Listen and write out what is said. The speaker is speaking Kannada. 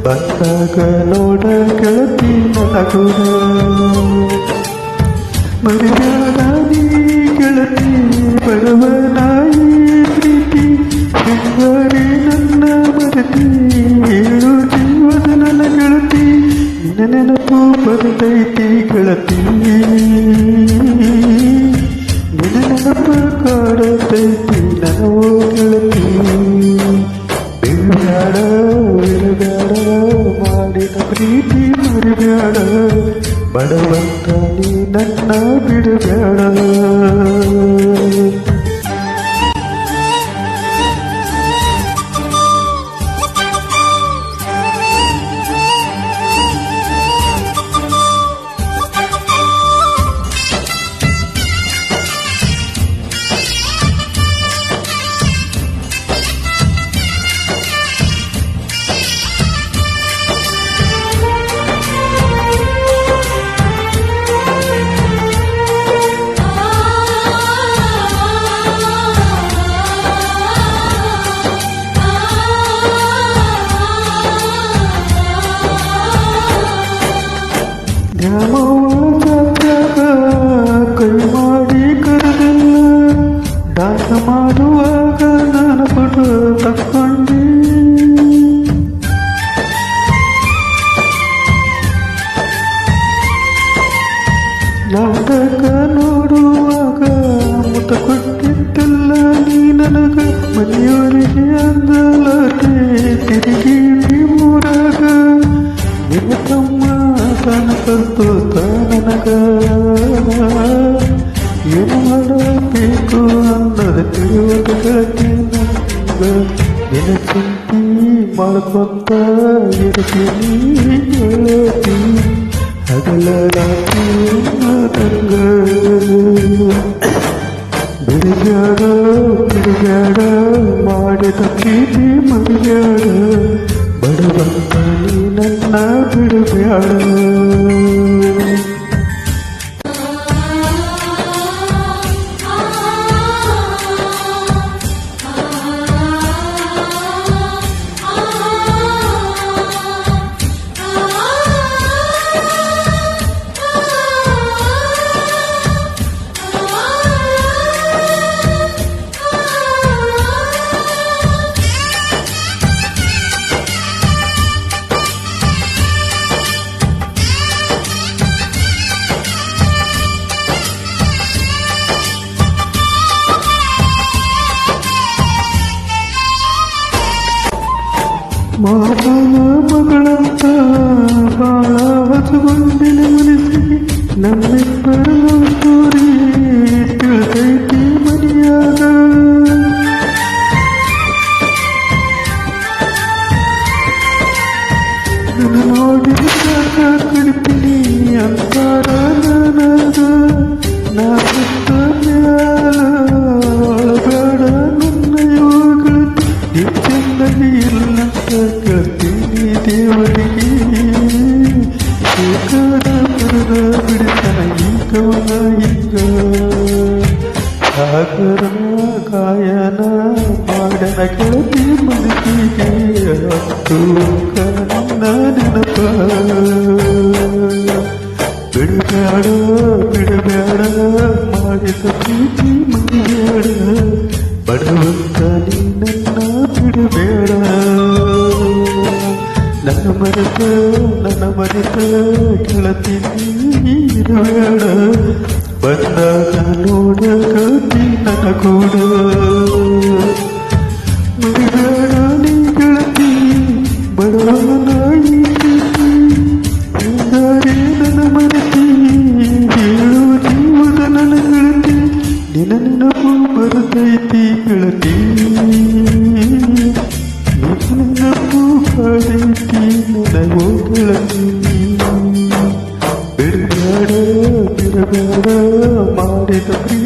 ಬಂದಾಗ ನೋಡ ಗೆಳತಿ ನನಗುಣ ಮರಿಬೇಡ ನೀ ಗೆಳತಿ ಬಡವನಾಯಿ ಪ್ರೀತಿ ಹೆಂಗಾರೆ ನನ್ನ ಮರತಿ ಏಳು ಜೀವದ ನನ್ನ ಗೆಳತಿ ನಿನ್ನ ನೆನಪು ಬರ್ತೈತಿ ಗೆಳತಿ ನಿನ್ನ ನೆನಪು ಕಾಡತೈತಿ ನನವೋ ಗೆಳತಿ ಬಿಡಬ್ಯಾಡ ಬಿಡಬ್ಯಾಡ ಮಾಡಿದ ಪ್ರೀತಿ ಮರಿಬ್ಯಾಡ ಬಡವಂತ ನೀ ನನ್ನ ಬಿಡಬ್ಯಾಡ ಕೈ ಮಾಡಿ ಕರೆದಿಲ್ಲ ದಾಸ ಮಾಡುವಾಗ ನನ್ನ ಪಟ ತಕ್ಕೊಂಡಿ ನಾಟಕ ನೋಡುವಾಗ ಮುತ ಕೊಟ್ಟಿದ್ದಲ್ಲ ನೀ ನನಗ ಮನೆಯವರಿಗೆ ಅಂದಲತೆ ತಿರುಗಿ ಮೂರಾಗ ನಿನ್ನ ತಮ್ಮ ತನ ಕರ್ತೋತ ನನಗ ಏನು ಮಾಡಬೇಕು ಅನ್ನೋದು ತಿಳಿಯೋದು ಗೆಳತಿ ನನಗ ನಿನ್ನ ಚಿಂತಿ ಮಾಡ್ಕೊಂತ ಇರ್ತೀನಿ ಗೆಳತಿ ಹಗಲ ರಾತ್ರಿ ನನಗ ಬಿಡಬ್ಯಾಡ ಬಿಡಬ್ಯಾಡ ಮಾಡಿದ ಪ್ರೀತಿ ಮರಿಬ್ಯಾಡ ಬಡವಂತ ನೀ ನನ್ನ ಬಿಡಬ್ಯಾಡ ಮಾವನ ಮಗಳಂತ ಬಾಳ ಹಸುಗೊಂದಿನ ಮನಸ್ಸಿಗೆ ನಮ್ಮಿಬ್ಬರ ಸ್ಟೋರಿ ತಿಳಿದೈತಿ ಮನೆಯಾಗ ನನ್ನ ನೋಡಿ ಕಡಿತೀನಿ ಅಂತಾರ ನನಗ ನಾ ಸುತ್ತ ಮ್ಯಾಲ ನನ್ನ ಯೋಗಳತಿ ಹೆಚ್ಚೆಂದಲ್ಲಿ ಇಲ್ಲ ಕಳ್ತೀನಿ ದೇವರಿಗೆ ಶೇಖರ ಬರದ ಬಿಡಿತನ ಈಗವನ ಈಗ ಸಾಗರನ ಗಾಯನ ಮಾಡನ ಗೆಳತಿ ಮನಸ್ಸಿಗೆ ಹತ್ತು ನನ್ನ ನೆನಪ ಬಿಡಬ್ಯಾಡ ಬಿಡಬ್ಯಾಡ ಮಾಡಿದ ಪ್ರೀತಿ ಮರಿಬ್ಯಾಡ ಬಡವಂತ ನೀ ನನ್ನ ಬಿಡಬೇಡ ನನ್ನ ಮರೆತ ಗೆಳತಿ ಇರಬೇಡ ಬಂದಾಗ ನೋಡ ಗೆಳತಿ ನನ್ನ ಕೂಡ ಮರಿಬೇಡ ನೀ ಗೆಳತಿ ಬಡವನಾಗಿ ಹೆಂಗಾರೆ ನನ್ನ ಮರೆತಿ ಹೇಳು ಜೀವದ ನನ್ನ ಗೆಳತಿ ನಿನ್ನ ನೆನಪು ಬರ್ತೈತಿ ಗೆಳತಿ ನೆನಪು ಕಾಡೈತಿ ನನಗೋ ಗೆಳತಿ ಬಿಡಬೇಡ ಬಿಡಬೇಡ ಮಾಡಿದ ಪ್ರಿಯ